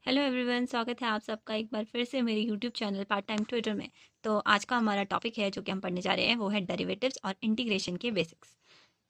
Hello everyone, स्वागत है आप सबका एक बार फिर से मेरे YouTube channel part time Twitter में। तो आज का हमारा टॉपिक है जो कि हम पढ़ने जा रहे हैं वो है डेरिवेटिव्स और इंटीग्रेशन के बेसिक्स।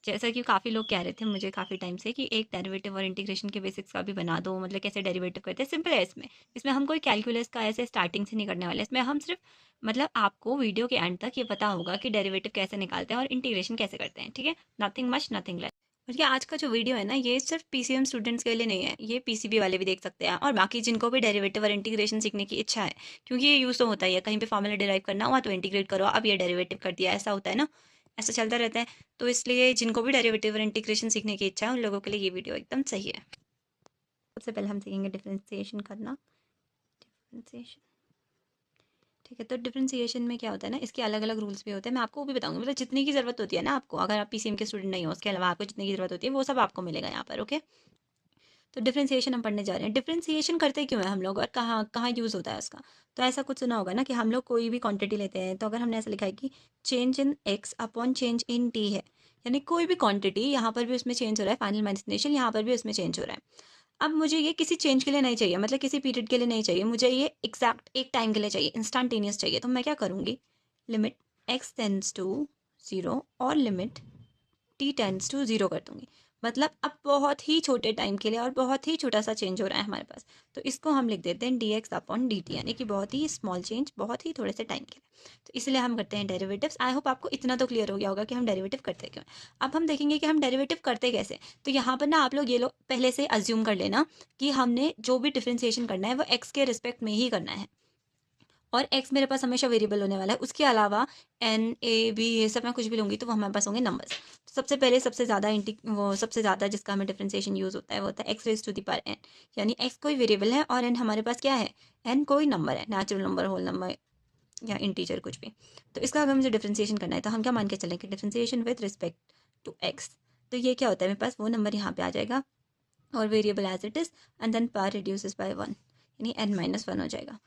जैसा कि काफ़ी लोग कह रहे थे मुझे काफ़ी टाइम से कि एक डेरिवेटिव और इंटीग्रेशन के बेसिक्स का भी बना दो, मतलब कैसे डेरिवेटिव करते हैं। सिंपल है इसमें इसमें हम कोई कैलकुलस का ऐसे स्टार्टिंग से नहीं करने वाले। इसमें हम सिर्फ मतलब आपको वीडियो के एंड तक ये पता होगा कि डेरिवेटिव कैसे निकालते हैं और इंटीग्रेशन कैसे करते हैं। ठीक है, नथिंग मच नथिंग लेस। और ये आज का जो वीडियो है ना, ये सिर्फ पीसीएम स्टूडेंट्स के लिए नहीं है, ये पीसीबी वाले भी देख सकते हैं और बाकी जिनको भी डेरिवेटिव और इंटीग्रेशन सीखने की इच्छा है। क्योंकि ये यूज़ तो होता ही है, कहीं पे फॉर्मूला डिराइव करना हुआ तो इंटीग्रेट करो, अब ये डेरिवेटिव कर दिया, ऐसा होता है ना, ऐसा चलता रहता है। तो इसलिए जिनको भी डेरिवेटिव और इंटीग्रेशन सीखने की इच्छा है उन लोगों के लिए ये वीडियो एकदम सही है। सबसे पहले हम सीखेंगे डिफ्रेंसिएशन करना। डिफ्रेंसिएशन, ठीक है। तो डिफरेंशिएशन में क्या होता है ना, इसके अलग अलग रूल्स भी होते हैं। मैं आपको वो भी बताऊंगी, मतलब जितनी की ज़रूरत होती है ना आपको, अगर आप पीसीएम के स्टूडेंट नहीं हो उसके अलावा आपको जितनी की ज़रूरत होती है वो सब आपको मिलेगा यहाँ पर। ओके, तो डिफरेंशिएशन हम पढ़ने जा रहे हैं। डिफरेंशिएशन करते क्यों है हम लोग और कहाँ कहाँ यूज़ होता है उसका। तो ऐसा कुछ सुना होगा ना कि हम लोग कोई भी क्वांटिटी लेते हैं, तो अगर हमने ऐसा लिखा है कि change in x upon change in T है, यानी कोई भी क्वांटिटी यहाँ पर भी उसमें चेंज हो रहा है, फाइनल माइनस इनिशियल यहाँ पर भी उसमें चेंज हो रहा है। अब मुझे ये किसी चेंज के लिए नहीं चाहिए, मतलब किसी पीरियड के लिए नहीं चाहिए, मुझे ये एग्जैक्ट एक टाइम के लिए चाहिए, इंस्टेंटेनियस चाहिए। तो मैं क्या करूँगी, limit x tends to zero और limit t tends to zero कर दूंगी। मतलब अब बहुत ही छोटे टाइम के लिए और बहुत ही छोटा सा चेंज हो रहा है हमारे पास, तो इसको हम लिख देते हैं D x upon D T, यानी कि बहुत ही स्मॉल चेंज, बहुत ही थोड़े से टाइम के लिए। तो इसलिए हम करते हैं डेरिवेटिव्स। आई होप आपको इतना तो क्लियर हो गया होगा कि हम डेरिवेटिव करते क्यों हैं। अब हम देखेंगे कि हम डेरिवेटिव करते कैसे। तो यहाँ पर ना आप लोग ये लोग पहले से अज्यूम कर लेना कि हमने जो भी डिफ्रेंसिएशन करना है वो एक्स के रिस्पेक्ट में ही करना है, और x मेरे पास हमेशा वेरिएबल होने वाला है। उसके अलावा n a b ये सब मैं कुछ भी लूँगी तो वो हमारे पास होंगे नंबर्स। तो सबसे पहले सबसे ज़्यादा वो सबसे ज़्यादा जिसका हमें डिफ्रेंसिएशन यूज़ होता है वो होता है x raise to the power n, यानी x कोई वेरिएबल है और n हमारे पास क्या है, n कोई नंबर है, नेचुरल नंबर, होल नंबर या इंटीजर कुछ भी। तो इसका अगर मुझे डिफ्रेंसिएशन करना है तो हम क्या मान के चलें कि differentiation with respect to x। तो ये क्या होता है, मेरे पास वो नंबर यहाँ पे आ जाएगा और variable as it is and then power reduces by one, यानी n-1 हो जाएगा।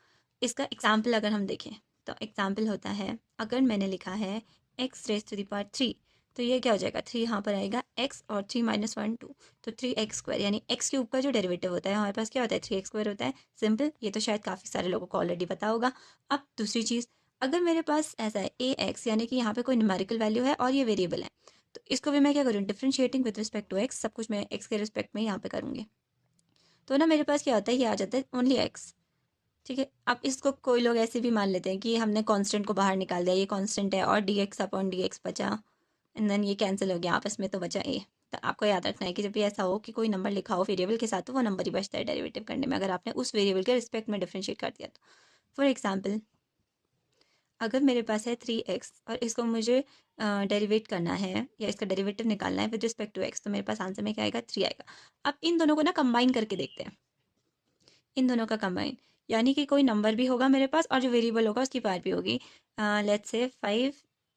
इसका एग्जाम्पल अगर हम देखें तो एग्जाम्पल होता है, अगर मैंने लिखा है x raise to the power three, तो ये क्या हो जाएगा, थ्री यहाँ पर आएगा एक्स और थ्री माइनस वन टू, तो थ्री एक्स स्क्वायर, यानी एक्स क्यूब का जो डेरिवेटिव होता है हमारे पास क्या होता है, थ्री एक्स स्क्वायर होता है। सिंपल, ये तो शायद काफ़ी सारे लोगों को ऑलरेडी पता होगा। अब दूसरी चीज़, अगर मेरे पास ऐसा है ए एक्स, यानी कि यहाँ पे कोई न्यूमेरिकल वैल्यू है और ये वेरिएबल है, तो इसको भी मैं क्या करूँ, differentiating with respect to x, सब कुछ मैं एक्स के रिस्पेक्ट में यहाँ पे करूँगी। तो ना मेरे पास क्या होता है, ये आ जाता है ओनली एक्स। ठीक है, अब इसको कोई लोग ऐसे भी मान लेते हैं कि हमने कांस्टेंट को बाहर निकाल दिया, ये कांस्टेंट है और d x upon d x बचा, एंड देन ये कैंसिल हो गया आपस में, तो बचा ए। तो आपको याद रखना है कि जब भी ऐसा हो कि कोई नंबर लिखा हो वेरिएबल के साथ, तो वो नंबर ही बचता है डेरिवेटिव करने में, अगर आपने उस वेरिएबल के रिस्पेक्ट में डिफ्रेंशिएट कर दिया तो। फॉर एग्जाम्पल, अगर मेरे पास है थ्री एक्स और इसको मुझे डेरिवेट करना है या इसका डेरिवेटिव निकालना है विद रिस्पेक्ट टू एक्स, तो मेरे पास आंसर में क्या आएगा, थ्री आएगा। अब इन दोनों को ना कंबाइन करके देखते हैं, इन दोनों का कंबाइन, यानी कि कोई नंबर भी होगा मेरे पास और जो वेरिएबल होगा उसकी पावर भी होगी। Let's say five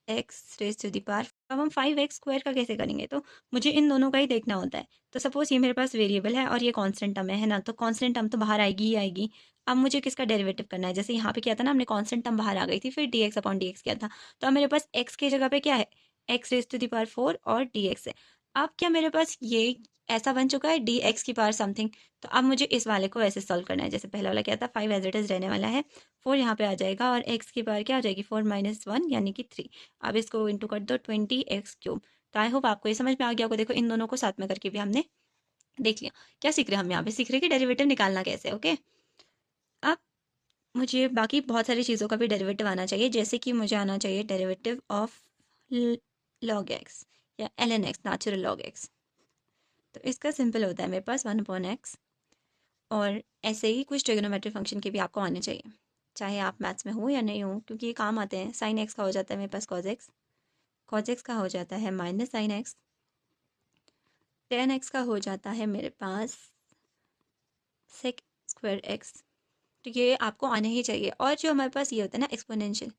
x raise to the power. अब हम फाइव एक्स स्क्वायर का कैसे करेंगे, तो मुझे इन दोनों का ही देखना होता है। तो सपोज ये मेरे पास वेरिएबल है और ये कांस्टेंट टर्म है ना, तो कांस्टेंट टर्म तो बाहर आएगी ही आएगी। अब मुझे किसका डेरिवेटिव करना है, जैसे यहाँ पे किया था ना हमने, कांस्टेंट टर्म बाहर आ गई थी, फिर D x upon d x किया था। तो अब मेरे पास एक्स की जगह पे क्या है, x raise to the power four और डी एक्स है। अब क्या मेरे पास ये ऐसा बन चुका है डी एक्स की पावर समथिंग। तो अब मुझे इस वाले को ऐसे सॉल्व करना है, जैसे पहला वाला क्या था, फाइव एज इट इज रहने वाला है, फोर यहाँ पे आ जाएगा और एक्स की पावर क्या हो जाएगी, फोर माइनस वन यानी कि थ्री। अब इसको इंटू कर दो, ट्वेंटी एक्स क्यूब। तो आई होप आपको ये समझ में आ गया होगा। देखो इन दोनों को साथ में करके भी हमने देख लिया। क्या सीख रहे हैं हम यहाँ पे, सीख रहे हैं कि डेरिवेटिव निकालना कैसे। ओके, अब मुझे बाकी बहुत सारी चीज़ों का भी डेरिवेटिव आना चाहिए, जैसे कि मुझे आना चाहिए डेरिवेटिव ऑफ लॉग एक्स या l n x, natural log x. तो इसका सिंपल होता है मेरे पास वन अपॉन एक्स, और ऐसे ही कुछ ट्रिग्नोमेट्रिक फंक्शन के भी आपको आने चाहिए, चाहे आप मैथ्स में हो या नहीं हो, क्योंकि ये काम आते हैं। साइन एक्स का हो जाता है मेरे पास कॉज एक्स, कॉज एक्स का हो जाता है minus sine x, ten x का हो जाता है मेरे पास सेक स्क्वायर एक्स। तो ये आपको आने ही चाहिए। और जो हमारे पास ये होता है ना exponential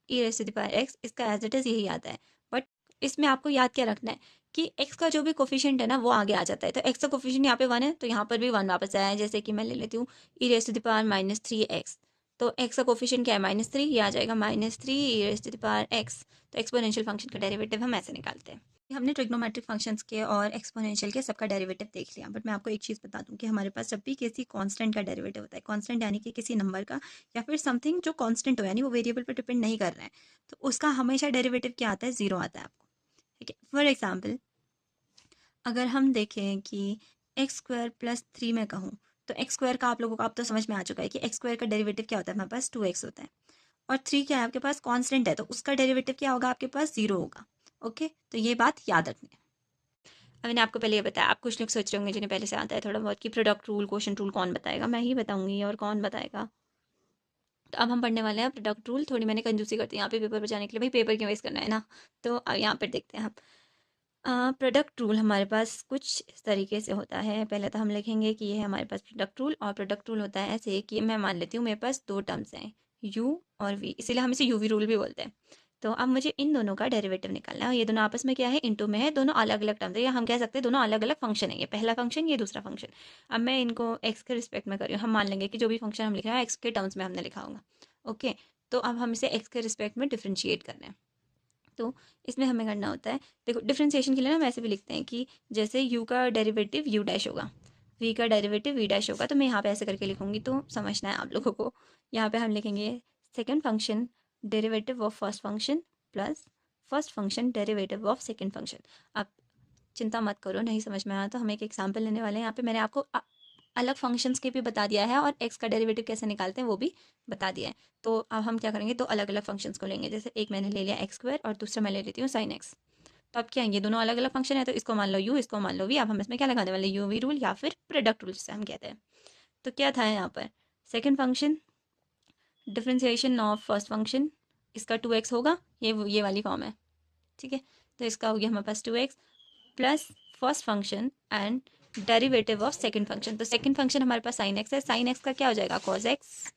e raise to the power x, इसका एज इट इज़ यही आता है। बट इसमें आपको याद क्या रखना है कि एक्स का जो भी कोफिशिएंट है ना वो आगे आ जाता है। तो एक्स का कोफिशिएंट यहाँ पे वन है तो यहाँ पर भी वन वापस आया है। जैसे कि मैं ले लेती हूँ e raise to the power minus three x, तो एक्स का कोफिशिएंट क्या है, माइनस थ्री, ये आ जाएगा minus three e raise to the power x. तो एक्सपोनेंशियल फंक्शन का डेरिवेटिव हम ऐसे निकालते हैं। हमने ट्रिग्नोमेट्रिक फंक्शंस के और एक्सपोनेंशियल के सबका डेरिवेटिव देख लिया, बट मैं आपको एक चीज़ बता दूं कि हमारे पास जब भी किसी कांस्टेंट का डेरिवेटिव होता है, कांस्टेंट यानी कि किसी नंबर का या फिर समथिंग जो कांस्टेंट हो, यानी वो वेरिएबल पर डिपेंड नहीं कर रहा है, तो उसका हमेशा डेरिवेटिव क्या आता है? ज़ीरो आता है आपको। ठीक है, फॉर एग्जाम्पल अगर हम देखें कि एक्स स्क्वायर प्लस 3 मैं कहूँ, तो एक्स स्क्वायर का आप लोगों को अब तो समझ में आ चुका है कि एक्स स्क्वायर का डेरिवेटिव क्या होता है, हमारे पास 2x होता है, और 3 क्या है आपके पास? कांस्टेंट है, तो उसका डेरिवेटिव क्या होगा? आपके पास 0 होगा। ओके, तो ये बात याद रखनी है। अब मैंने आपको पहले ये बताया, आप कुछ लोग सोच रहे होंगे जिन्हें पहले से आता है थोड़ा बहुत कि प्रोडक्ट रूल, क्वोशंट रूल कौन बताएगा? मैं ही बताऊंगी, और कौन बताएगा? तो अब हम पढ़ने वाले हैं प्रोडक्ट रूल। थोड़ी मैंने कंजूसी करती है यहाँ पे पेपर बचाने के लिए, भाई पेपर क्यों वेस्ट करना है ना। तो अब यहाँ पर देखते हैं हम प्रोडक्ट रूल हमारे पास कुछ इस तरीके से होता है। पहले तो हम लिखेंगे कि ये है हमारे पास प्रोडक्ट रूल, और प्रोडक्ट रूल होता है ऐसे कि मैं मान लेती हूँ मेरे पास दो टर्म्स हैं, u और v, इसीलिए हम इसे यूवी रूल भी बोलते हैं। तो अब मुझे इन दोनों का डेरिवेटिव निकालना है, और ये दोनों आपस में क्या है? इनटू में है, दोनों अलग अलग टर्म्स है, या हम कह सकते हैं दोनों अलग अलग फंक्शन है। ये पहला फंक्शन, ये दूसरा फंक्शन। अब मैं इनको x के रिस्पेक्ट में कर रही हूँ, हम मान लेंगे कि जो भी फंक्शन हम लिख रहे हैं x के टर्म्स में हमने लिखा होगा। ओके, तो अब हम इसे x के रिस्पेक्ट में डिफ्रेंशिएट कर रहे हैं। तो इसमें हमें करना होता है, देखो डिफ्रेंशिएशन के लिए ना हम ऐसे भी लिखते हैं कि जैसे u का डेरिवेटिव u डैश होगा, v का डेरिवेटिव v डैश होगा, तो मैं यहाँ पे ऐसे करके लिखूंगी, तो समझना है आप लोगों को। यहाँ पे हम लिखेंगे second function derivative of first function plus first function derivative of second function. अब चिंता मत करो, नहीं समझ में आया तो हम एक एग्जाम्पल लेने वाले हैं। यहाँ पे मैंने आपको अलग फंक्शंस के भी बता दिया है, और x का डेरिवेटिव कैसे निकालते हैं वो भी बता दिया है। तो अब हम क्या करेंगे, तो अलग अलग फंक्शंस को लेंगे। जैसे एक मैंने ले लिया एक्स स्क्वायर, और दूसरा मैं ले लेती हूँ साइन एक्स। तो अब क्या है, ये दोनों अलग अलग फंक्शन है, तो इसको मान लो u, इसको मान लो v। अब हम इसमें क्या लगाने वाले? u v रूल या फिर प्रोडक्ट रूल जिसे हम कहते हैं। तो क्या था यहाँ पर? Second function differentiation of first function, इसका 2x होगा, ये वाली फॉर्म है। ठीक है, तो इसका हो गया हमारे पास 2x plus first function and derivative of second function. तो सेकंड फंक्शन हमारे पास साइन एक्स है, साइन एक्स का क्या हो जाएगा? Cos x.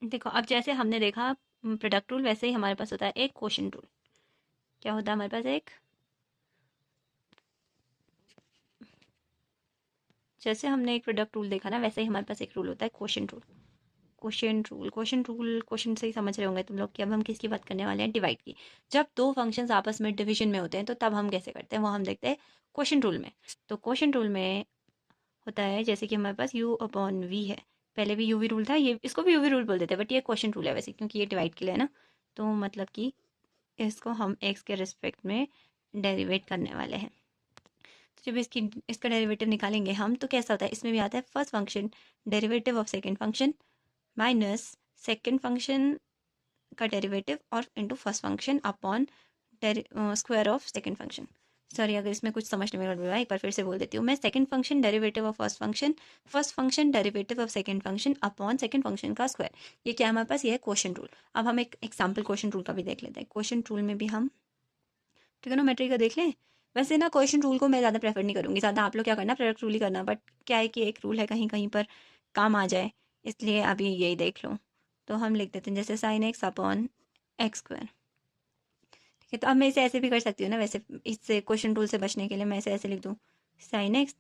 देखो अब जैसे हमने देखा प्रोडक्ट रूल, वैसे ही हमारे पास होता है एक क्वोशंट रूल। क्या होता है हमारे पास? एक, जैसे हमने एक प्रोडक्ट रूल देखा ना, वैसे ही हमारे पास एक रूल होता है quotient rule. Quotient rule, quotient rule, quotient से ही समझ रहे होंगे तुम लोग कि अब हम किसकी बात करने वाले हैं? डिवाइड की। जब दो फंक्शंस आपस में डिवीजन में होते हैं, तो तब हम कैसे करते हैं, वो हम देखते हैं क्वोशंट रूल में। तो क्वोशंट रूल में होता है जैसे कि हमारे पास u अपॉन v है, पहले भी यूवी रूल था, ये इसको भी यूवी रूल बोल देते हैं, बट ये क्वेश्चन रूल है वैसे, क्योंकि ये डिवाइड के लिए है ना। तो मतलब कि इसको हम x के रिस्पेक्ट में डेरिवेट करने वाले हैं। तो जब इसका डेरिवेटिव निकालेंगे हम, तो कैसा होता है? इसमें भी आता है first function derivative of second function minus second function का डेरिवेटिव और into first function upon square of second function. Sorry अगर इसमें कुछ समझ नहीं में, एक बार फिर से बोल देती हूँ मैं। Second function derivative of first function, first function derivative of second function upon second function का स्क्वायर। ये क्या है हमारे पास? ये है क्वोशंट रूल। अब हम एक एग्जांपल क्वोशंट रूल का भी देख लेते हैं। क्वोशंट रूल में भी हम ट्रिग्नोमेट्री का देख लें। वैसे ना क्वेश्चन रूल को मैं ज़्यादा प्रेफर नहीं करूँगी, ज़्यादा आप लोग क्या करना, प्रोडक्ट रूल ही करना, बट क्या है कि एक रूल है, कहीं कहीं पर काम आ जाए, इसलिए अभी यही देख लो। तो हम लिख देते हैं जैसे sine x upon x square. ठीक है, तो अब मैं इसे ऐसे भी कर सकती हूँ ना, वैसे इससे क्वेश्चन रूल से बचने के लिए मैं इसे ऐसे लिख दूँ, sine x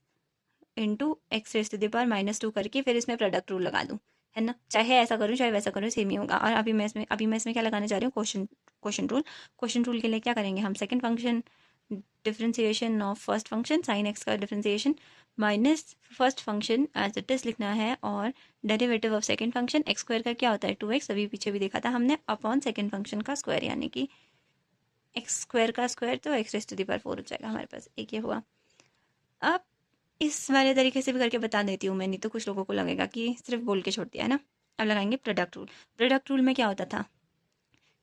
into x raise to the power -2 करके फिर इसमें प्रोडक्ट रूल लगा दूँ, है ना। चाहे ऐसा करूँ चाहे वैसा करूँ, सेम ही होगा। और अभी मैं इसमें क्या लगाने जा रही हूँ? Question rule. क्वेश्चन रूल के लिए क्या करेंगे हम? Second function differentiation of first function, sine x का differentiation minus first function as it is लिखना है, और derivative of second function x square का क्या होता है? 2x, अभी पीछे भी देखा था हमने, अपॉन सेकंड फंक्शन का स्क्वायर, यानी कि एक्स स्क्वायर का स्क्वायर, तो x raise to the power 4 हो जाएगा हमारे पास। एक ये हुआ। अब इस वाले तरीके से भी करके बता देती हूँ मैं, नहीं तो कुछ लोगों को लगेगा कि सिर्फ बोल के छोड़ दिया है ना। अब लगाएंगे प्रोडक्ट रूल। प्रोडक्ट रूल में क्या होता था?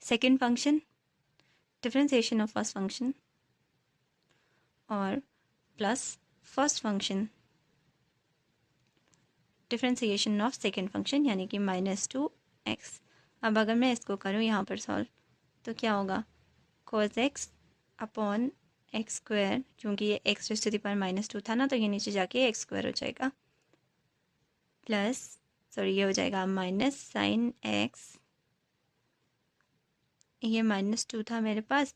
Second function differentiation of first function और plus first function differentiation of second function, यानी कि -2x। अब अगर मैं इसको करूँ यहाँ पर सॉल्व, तो क्या होगा? cos x upon x square, क्योंकि ये x raise to the power -2 था ना, तो ये नीचे जाके एक्स स्क्वायर हो जाएगा, प्लस सॉरी ये हो जाएगा माइनस साइन एक्स, ये -2 था मेरे पास।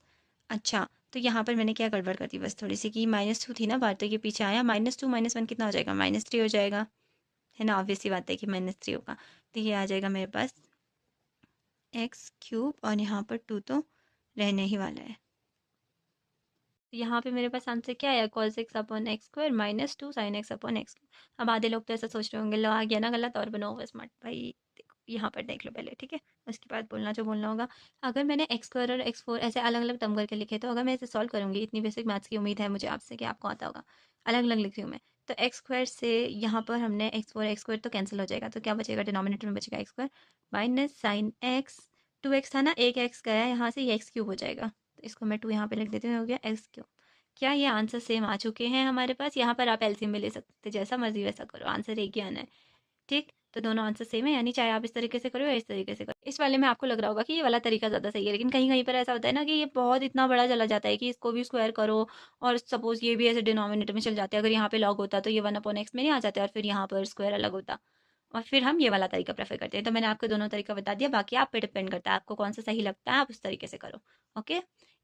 अच्छा, तो यहाँ पर मैंने क्या गड़बड़ कर दी बस थोड़ी सी, कि -2 थी ना बात, तो ये पीछे आया, -2 -1 कितना हो जाएगा? -3 हो जाएगा, है ना। ऑब्वियसली बात है कि -3 होगा, तो ये आ जाएगा मेरे पास x³ और यहाँ पर 2 तो रहने ही वाला है। तो यहाँ पे मेरे पास आंसर क्या है, cos x upon x square minus 2 sin x upon x. अब आधे लोग तो ऐसा सोच रहे होंगे, लो आ गया ना गलत, और बनो स्मार्ट। भाई देखो यहाँ पर देख लो पहले, ठीक है, उसके बाद बोलना जो बोलना होगा। अगर मैंने एक्स स्क्वायर और एक्स फोर ऐसे अलग अलग टर्म करके लिखे, तो अगर मैं इसे सॉल्व करूंगी, इतनी बेसिक मैथ्स की उम्मीद है मुझे आपसे कि आपको आता होगा। अलग अलग लिख रही हूँ मैं, तो एक्स स्क्वायर से यहाँ पर हमने एक्स स्क्वायर तो कैंसिल हो जाएगा, तो क्या बचेगा, डिनोमिनेटर में बचेगा x square minus sine x. 2x था ना, एक एक्स गया यहाँ से, ये एक्स क्यूब हो जाएगा, तो इसको मैं 2 यहाँ पे लिख देती हूँ, हो गया एक्स क्यूब। क्या ये आंसर सेम आ चुके हैं हमारे पास? यहाँ पर आप एलसीएम में ले सकते, जैसा मर्जी वैसा करो, आंसर एक ही आना है। ठीक, तो दोनों आंसर सेम है, यानी चाहे आप इस तरीके से करो या इस तरीके से करो। इस वाले में आपको लग रहा होगा कि ये वाला तरीका ज़्यादा सही है, लेकिन कहीं कहीं पर ऐसा होता है ना कि ये बहुत इतना बड़ा चला जाता है कि इसको भी स्क्वायर करो, और सपोज ये भी ऐसे डिनोमिनेटर में चल जाते हैं। अगर यहाँ पे लॉग होता तो ये 1/x में नहीं आ जाते, और फिर यहाँ पर स्क्वायर अलग होता, और फिर हम ये वाला तरीका प्रेफर करते हैं। तो मैंने आपको दोनों तरीका बता दिया, बाकी आप पे डिपेंड करता है आपको कौन सा सही लगता है, आप उस तरीके से करो। ओके,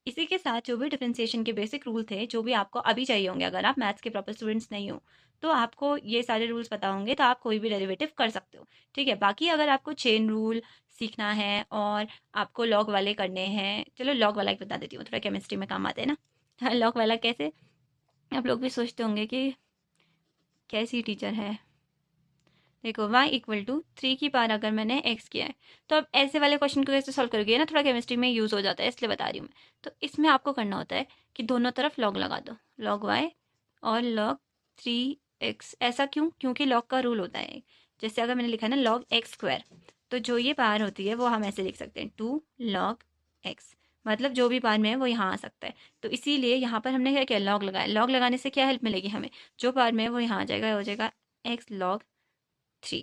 इसी के साथ जो भी डिफरेंशिएशन के बेसिक रूल थे, जो भी आपको अभी चाहिए होंगे, अगर आप मैथ्स के प्रॉपर स्टूडेंट्स नहीं हो तो आपको ये सारे रूल्स पता होंगे, तो आप कोई भी डेरिवेटिव कर सकते हो। ठीक है, बाकी अगर आपको चेन रूल सीखना है और आपको लॉग वाले करने हैं, चलो लॉग वाला एक बता देती हूँ, थोड़ा केमिस्ट्री में काम आते हैं ना। लॉग वाला कैसे, आप लोग भी सोचते होंगे कि कैसी टीचर है। देखो y इक्वल टू 3 की पावर अगर मैंने x किया है, तो अब ऐसे वाले क्वेश्चन को कैसे सॉल्व करोगे ना, थोड़ा केमिस्ट्री में यूज़ हो जाता है, इसलिए बता रही हूँ मैं। तो इसमें आपको करना होता है कि दोनों तरफ लॉग लगा दो, लॉग y और लॉग 3x। ऐसा क्यों? क्योंकि लॉग का रूल होता है, जैसे अगर मैंने लिखा है ना लॉग एक्स स्क्वायर, तो जो ये पावर होती है वो हम ऐसे लिख सकते हैं 2 लॉग x, मतलब जो भी पावर में है वो यहाँ आ सकता है। तो इसीलिए यहाँ पर हमने क्या किया, लॉग लगाया। लॉग लगाने से क्या हेल्प मिलेगी हमें, जो पावर में है वो यहाँ आ जाएगा, हो जाएगा x लॉग 3।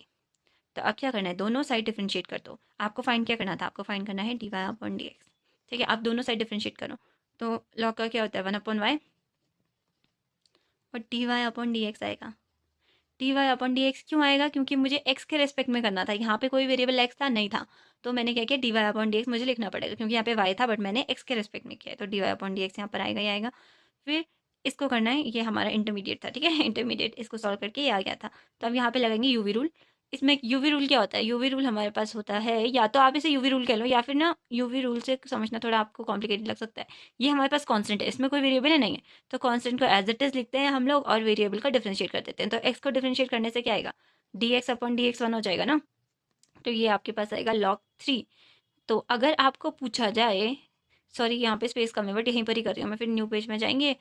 तो अब क्या करना है, दोनों साइड डिफरेंशिएट कर दो। आपको फाइंड क्या करना था, आपको फाइंड करना है d y upon d x. ठीक है, आप दोनों साइड डिफरेंशिएट करो, तो लॉग का क्या होता है 1/y, और d y upon d x आएगा। D y upon d x क्यों आएगा, क्योंकि मुझे एक्स के रेस्पेक्ट में करना था, यहाँ पे कोई वेरिएबल एक्स था नहीं था, तो मैंने क्या किया, d y upon d x मुझे लिखना पड़ेगा, क्योंकि यहाँ पे वाई था बट मैंने एक्स के रेस्पेक्ट में किया है, तो d y upon d x यहाँ पर आएगा ही आएगा। फिर इसको करना है, ये हमारा इंटरमीडिएट था, ठीक है, इंटरमीडिएट इसको सॉल्व करके ये आ गया था। तो अब यहाँ पे लगेंगे यूवी रूल। इसमें यूवी रूल क्या होता है, यूवी रूल हमारे पास होता है, या तो आप इसे यूवी रूल कह लो, या फिर ना यूवी रूल से समझना थोड़ा आपको कॉम्प्लिकेटेड लग सकता है। ये हमारे पास कांस्टेंट है, इसमें कोई वेरिएबल है नहीं है, तो कांस्टेंट को एज इट इज लिखते हैं हम लोग, और वेरिएबल का डिफरेंशिएट कर देते हैं। तो एक्स को डिफरेंशिएट करने से क्या आएगा, D x upon d x 1 हो जाएगा ना, तो ये आपके पास आएगा लॉग 3। तो अगर आपको पूछा जाए, सॉरी यहाँ पे स्पेस कम है बट यहीं पर ही कर रही हूँ मैं, फिर न्यू पेज में जाएंगे,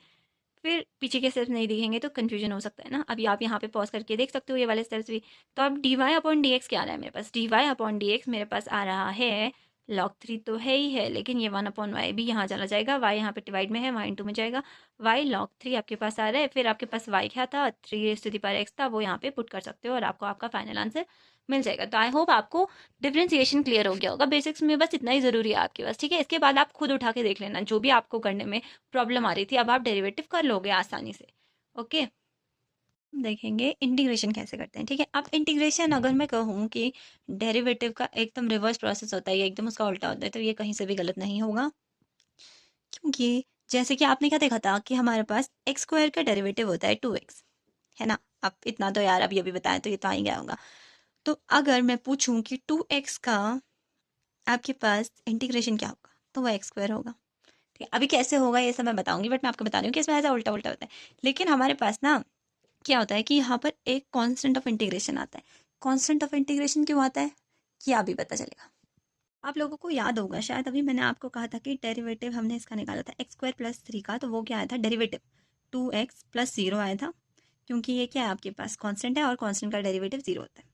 फिर पीछे के स्टेप्स नहीं दिखेंगे तो कन्फ्यूजन हो सकता है ना। अभी आप यहाँ पे पॉज करके देख सकते हो ये वाले स्टेप्स भी। तो अब d y upon d x क्या आ रहा है मेरे पास, d y upon d x मेरे पास आ रहा है लॉग 3 तो है ही है, लेकिन ये 1/y भी यहाँ चला जाएगा, y यहाँ पे डिवाइड में है, y इंटू में जाएगा, y लॉग 3 आपके पास आ रहा है। फिर आपके पास y क्या था, 3 था, वो यहाँ पे पुट कर सकते हो और आपको आपका फाइनल आंसर मिल जाएगा। तो आई होप आपको डिफरेंशिएशन क्लियर हो गया होगा, बेसिक्स में बस इतना ही ज़रूरी है आपके पास। ठीक है, इसके बाद आप खुद उठा के देख लेना, जो भी आपको करने में प्रॉब्लम आ रही थी अब आप डेरिवेटिव कर लोगे आसानी से। ओके, देखेंगे इंटीग्रेशन कैसे करते हैं। ठीक है, अब इंटीग्रेशन अगर मैं कहूँ कि डेरिवेटिव का एकदम रिवर्स प्रोसेस होता है, ये एकदम उसका उल्टा होता है, तो ये कहीं से भी गलत नहीं होगा, क्योंकि जैसे कि आपने क्या देखा था कि हमारे पास एक्स स्क्वायर का डेरिवेटिव होता है 2x, है ना। अब इतना तो यार अब ये भी बताएं तो ये तो आ ही गया होगा। तो अगर मैं पूछूं कि 2x का आपके पास इंटीग्रेशन क्या होगा, तो वो एक्स स्क्वायर होगा। ठीक है, अभी कैसे होगा ये सब मैं बताऊंगी, बट मैं आपको बता रही हूँ कि इसमें ऐसा उल्टा उल्टा होता है। लेकिन हमारे पास ना क्या होता है कि यहाँ पर एक कांस्टेंट ऑफ इंटीग्रेशन आता है। कांस्टेंट ऑफ इंटीग्रेशन क्यों आता है, ये अभी पता चलेगा। आप लोगों को याद होगा शायद, अभी मैंने आपको कहा था कि डेरिवेटिव हमने इसका निकाला था एक्स स्क्वायर प्लस 3 का, तो वो क्या आया था, डेरिवेटिव 2x प्लस 0 आया था, क्योंकि ये क्या है आपके पास कांस्टेंट है और कांस्टेंट का डेरिवेटिव 0 होता है।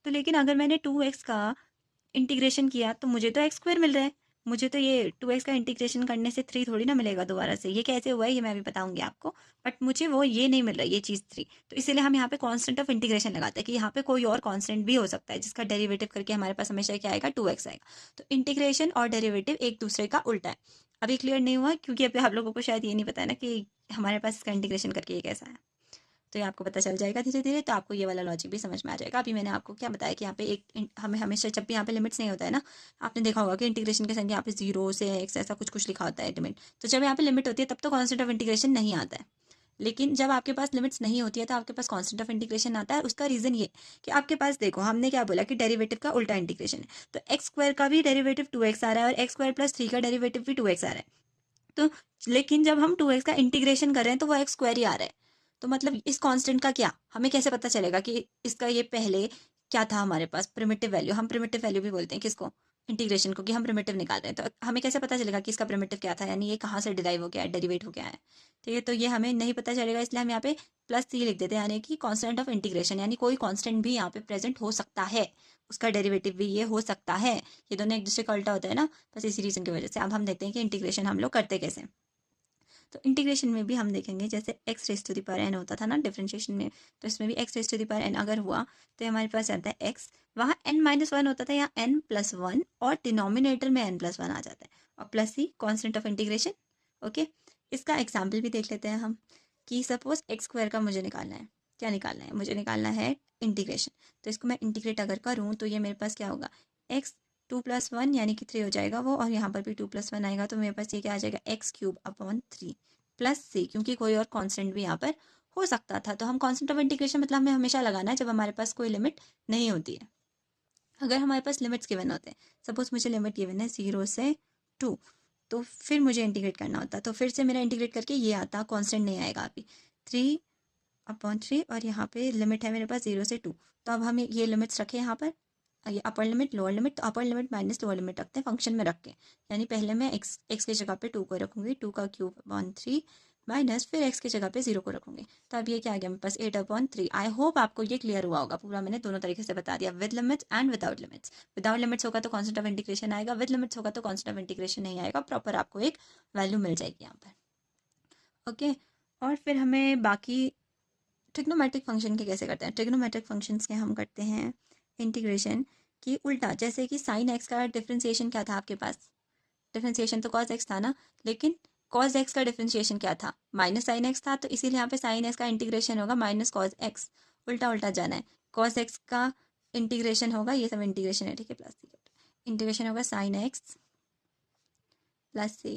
तो लेकिन अगर मैंने 2x का इंटीग्रेशन किया तो मुझे तो एक्स स्क्वायर मिल रहा है, मुझे तो ये 2x का इंटीग्रेशन करने से 3 थोड़ी ना मिलेगा दोबारा से। ये कैसे हुआ है ये मैं अभी बताऊंगी आपको, बट मुझे वो ये नहीं मिल रहा है, ये चीज़ 3। तो इसीलिए हम यहाँ पे कांस्टेंट ऑफ इंटीग्रेशन लगाते हैं कि यहाँ पे कोई और कांस्टेंट भी हो सकता है जिसका डेरिवेटिव करके हमारे पास हमेशा क्या आएगा, 2x आएगा। तो इंटीग्रेशन और डेरिवेटिव एक दूसरे का उल्टा है। अभी क्लियर नहीं हुआ, क्योंकि अभी आप लोगों को शायद ये नहीं पता है ना कि हमारे पास इसका इंटीग्रेशन करके ये कैसा है। तो ये आपको पता चल जाएगा धीरे धीरे, तो आपको ये वाला लॉजिक भी समझ में आ जाएगा। अभी मैंने आपको क्या बताया कि यहाँ पे एक हमें हमेशा जब भी यहाँ पे लिमिट्स नहीं होता है ना, आपने देखा होगा कि इंटीग्रेशन के संग यहाँ पे 0 से x ऐसा कुछ कुछ लिखा होता है लिमिट, तो जब यहाँ पे लिमिट होती है तब तो कॉन्स्टेंट ऑफ इंटीग्रेशन नहीं आता है। लेकिन जब आपके पास लिमिट्स नहीं होती है तो आपके पास कांस्टेंट ऑफ इंटीग्रेशन आता है। और उसका रीज़न ये कि आपके पास देखो, हमने क्या बोला कि डेरिवेटिव का उल्टा इंटीग्रेशन है, तो एक्स स्क्वायर का भी डेरिवेटिव 2x आ रहा है और एक्स स्क्वायर प्लस 3 का डेरिवेटिव भी 2x आ रहा है। तो लेकिन जब हम 2x का इंटीग्रेशन कर रहे हैं तो वो एक्स स्क्वायर ही आ रहा है। तो मतलब इस कांस्टेंट का क्या, हमें कैसे पता चलेगा कि इसका ये पहले क्या था हमारे पास, प्रिमिटिव वैल्यू, हम प्रिमिटिव वैल्यू भी बोलते हैं किसको, इंटीग्रेशन को, कि हम प्रिमिटिव निकाल रहे हैं। तो हमें कैसे पता चलेगा कि इसका प्रिमिटिव क्या था, यानी ये कहाँ से डिराइव हो गया है, डेरिवेट हो गया है। ठीक है, तो ये हमें नहीं पता चलेगा, इसलिए हम यहाँ पे प्लस सी लिख देते हैं, यानी कि कांस्टेंट ऑफ इंटीग्रेशन, यानी कोई कांस्टेंट भी यहाँ पे प्रेजेंट हो सकता है, उसका डेरिवेटिव भी ये हो सकता है। ये दोनों एक दूसरे का उल्टा होता है ना, बस इसी रीजन की वजह से। अब हम देखते हैं कि इंटीग्रेशन हम लोग करते कैसे। तो इंटीग्रेशन में भी हम देखेंगे, जैसे x raise to the power n होता था ना डिफरेंशिएशन में, तो इसमें भी x raise to the power n अगर हुआ तो हमारे पास आता है एक्स, वहाँ एन माइनस वन होता था, यहाँ एन प्लस वन, और डिनोमिनेटर में एन प्लस वन आ जाता है, और plus c constant of integration. Okay, इसका एग्जाम्पल भी देख लेते हैं हम, कि सपोज एक्स स्क्वायर का मुझे निकालना है, क्या निकालना है, मुझे निकालना है इंटीग्रेशन। तो इसको मैं इंटीग्रेट अगर करूँ तो ये मेरे पास क्या होगा, एक्स 2+1 यानी कि 3 हो जाएगा वो, और यहाँ पर भी 2+1 आएगा, तो मेरे पास ये क्या आ जाएगा, x³ अपॉन 3 प्लस सी, क्योंकि कोई और कांस्टेंट भी यहाँ पर हो सकता था। तो हम कांस्टेंट ऑफ इंटीग्रेशन मतलब हमें हमेशा लगाना है जब हमारे पास कोई लिमिट नहीं होती है। अगर हमारे पास लिमिट्स गिवन होते हैं, सपोज मुझे लिमिट गिवन है 0 से 2, तो फिर मुझे इंटीग्रेट करना होता, तो फिर से मेरा इंटीग्रेट करके ये आता, कांस्टेंट नहीं आएगा अभी, 3/3, और यहाँ पे लिमिट है मेरे पास 0 से 2। तो अब हम ये लिमिट्स रखें यहाँ पर, ये अपर लिमिट लोअर लिमिट, तो upper limit minus lower limit रखते हैं फंक्शन में रख के, यानी पहले मैं एक्स की जगह पे 2 को रखूँगी, 2³ अपॉन 3 माइनस फिर एक्स की जगह पे 0 को रखूँगी। तो अब ये क्या आ गया मेरे पास, 8/3। आई होप आपको ये क्लियर हुआ होगा, पूरा मैंने दोनों तरीके से बता दिया, with limits and without limits. Without limits होगा तो कॉन्स्टेंट ऑफ इंटीग्रेशन आएगा, विद लिमिट्स होगा तो कॉन्स्टेंट ऑफ इंटीग्रेशन नहीं आएगा, प्रॉपर आपको एक वैल्यू मिल जाएगी यहाँ पर। ओके, और फिर हमें बाकी ट्रिग्नोमेट्रिक फंक्शन के कैसे करते हैं, ट्रिग्नोमेट्रिक फंक्शंस के हम करते हैं इंटीग्रेशन की उल्टा। जैसे कि साइन एक्स का डिफरेंशिएशन क्या था आपके पास, डिफरेंशिएशन तो कॉस एक्स था ना, लेकिन कॉस एक्स का डिफरेंशिएशन क्या था, माइनस साइन एक्स था, तो इसीलिए यहाँ पे साइन एक्स का इंटीग्रेशन होगा माइनस कॉस एक्स, उल्टा उल्टा जाना है। कॉस एक्स का इंटीग्रेशन होगा, ये सब इंटीग्रेशन है, ठीक है, प्लस सी इंटीग्रेशन होगा साइन एक्स प्लस सी,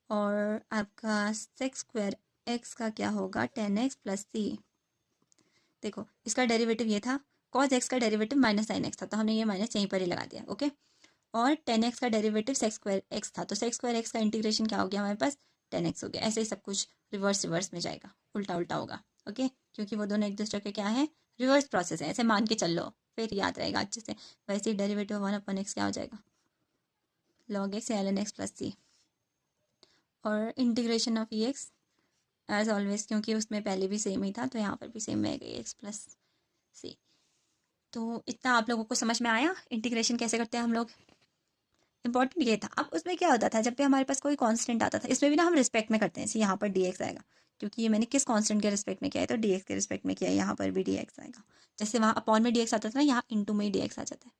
और आपका सेक्स स्क्वायर एक्स का क्या होगा, 10x प्लस सी। देखो इसका डेरिवेटिव ये था, कॉस एक्स का डेरिवेटिव माइनस साइन एक्स था, तो हमने ये माइनस यहीं पर ही लगा दिया। ओके, और 10x का डेरिवेटिव सेक्स स्क्वायर एक्स था, तो सेक्स स्क्वायर एक्स का इंटीग्रेशन क्या हो गया हमारे पास, 10x हो गया। ऐसे ही सब कुछ रिवर्स रिवर्स में जाएगा, उल्टा उल्टा होगा। ओके, क्योंकि वो दोनों एक दूसरे के क्या है, रिवर्स प्रोसेस है, ऐसे मान के चल लो, फिर याद रहेगा अच्छे से। वैसे ही डेरिवेटिव 1/x क्या हो जाएगा, log x ln x plus c, और integration of e x as always, क्योंकि उसमें पहले भी सेम ही था तो यहाँ पर भी सेम रहेगा, एक्स प्लस सी। तो इतना आप लोगों को समझ में आया इंटीग्रेशन कैसे करते हैं हम लोग। इंपॉर्टेंट ये था। अब उसमें क्या होता था, जब भी हमारे पास कोई कांस्टेंट आता था, इसमें भी ना हम रिस्पेक्ट में करते हैं, जैसे यहाँ पर dx आएगा, क्योंकि ये मैंने किस कांस्टेंट के रिस्पेक्ट में किया है, तो dx के रिस्पेक्ट में किया है, यहाँ पर भी dx आएगा। जैसे वहाँ अपॉन में dx आता था ना, यहाँ इंटू में ही dx आ जाता है।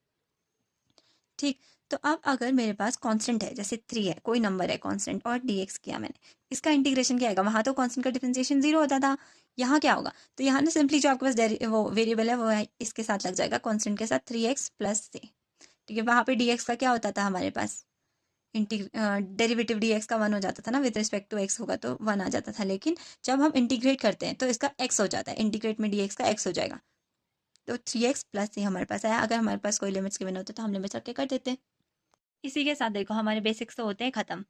ठीक, तो अब अगर मेरे पास कांस्टेंट है, जैसे 3 है, कोई नंबर है कांस्टेंट, और dx किया मैंने, इसका इंटीग्रेशन क्या आएगा, वहाँ तो कांस्टेंट का डिफरेंशिएशन 0 होता था, यहाँ क्या होगा, तो यहाँ ना सिंपली जो आपके पास वो वेरिएबल है वो है, इसके साथ लग जाएगा, कांस्टेंट के साथ 3x प्लस से। ठीक है, वहाँ पे dx का क्या होता था हमारे पास, डेरिवेटिव dx का 1 हो जाता था ना, विद रिस्पेक्ट टू x होगा तो 1 आ जाता था, लेकिन जब हम इंटीग्रेट करते हैं तो इसका x हो जाता है, इंटीग्रेट में dx का x हो जाएगा, तो 3x प्लस से हमारे पास आया। अगर हमारे पास कोई लिमिट्स गिवन होते तो हम लिमिट्स रख के कर देते हैं। इसी के साथ देखो हमारे बेसिक्स तो होते हैं ख़त्म,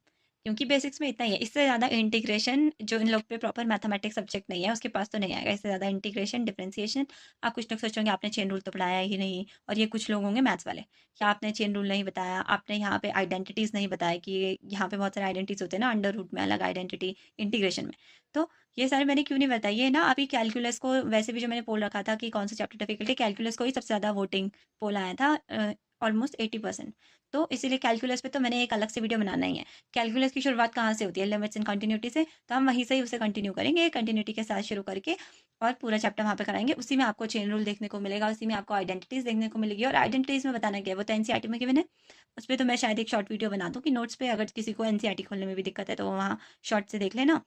क्योंकि बेसिक्स में इतना ही है, इससे ज़्यादा इंटीग्रेशन जो इन लोग पे प्रॉपर मैथमेटिक्स सब्जेक्ट नहीं है उसके पास तो नहीं आएगा, इससे ज़्यादा इंटीग्रेशन डिफरेंशिएशन। आप कुछ लोग सोचोगे आपने चेन रूल तो पढ़ाया ही नहीं, और ये कुछ लोग होंगे मैथ्स वाले, क्या आपने चेन रूल नहीं बताया, आपने यहाँ पे आइडेंटिटीज़ नहीं बताया कि यहाँ पे बहुत सारे आइडेंटिटीज़ होते हैं ना, अंडर रूट में अलग आइडेंटिटी, इंटीग्रेशन में। तो ये सारे मैंने क्यों नहीं बताया, ये ना अभी कैलकुलस को, वैसे भी जो मैंने पोल रखा था कि कौन सा चैप्टर डिफिकल्टी, कैलकुलस को ही सबसे ज़्यादा वोटिंग पोल आया था, ऑलमोस्ट 80%। तो इसीलिए कैलकुलस पे तो मैंने एक अलग से वीडियो बनाना ही है। कैलकुलस की शुरुआत कहाँ से होती है, लिमिट्स एंड कंटिन्यूटी से, तो हम वहीं से ही उसे कंटिन्यू करेंगे, कंटिन्यूटी के साथ शुरू करके और पूरा चैप्टर वहाँ पे कराएंगे। उसी में आपको चेन रूल देखने को मिलेगा, उसी में आपको आइडेंटिटीज़ देखने को मिलेगी, और आइडेंटिटीज़ में बताना क्या है वो तो एनसीईआरटी में गिवन है। उस पर तो मैं शायद एक शॉर्ट वीडियो बना दूँ कि नोट्स पे अगर किसी को एनसीईआरटी खोलने में भी दिक्कत है तो वहाँ शॉर्ट से देख लेना,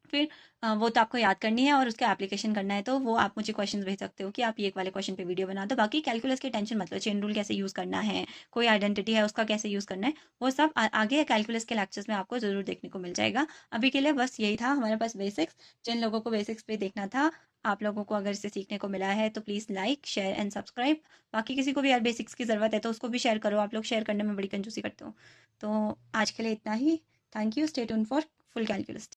फिर वो तो आपको याद करनी है और उसका एप्लीकेशन करना है, तो वो आप मुझे क्वेश्चंस भेज सकते हो कि आप ये वाले क्वेश्चन पे वीडियो बना दो। बाकी कैलकुलस की टेंशन मत लो, चेन रूल कैसे यूज़ करना है, कोई आइडेंटिटी है उसका कैसे यूज़ करना है, वो सब आगे कैलकुलस के लेक्चर्स में आपको ज़रूर देखने को मिल जाएगा। अभी के लिए बस यही था हमारे पास बेसिक्स, जिन लोगों को बेसिक्स पे देखना था, आप लोगों को अगर इसे सीखने को मिला है तो please like, share and subscribe. बाकी किसी को भी यार बेसिक्स की ज़रूरत है तो उसको भी शेयर करो, आप लोग शेयर करने में बड़ी कंजूसी करते हो। तो आज के लिए इतना ही। Thank you, stay tune for full calculus.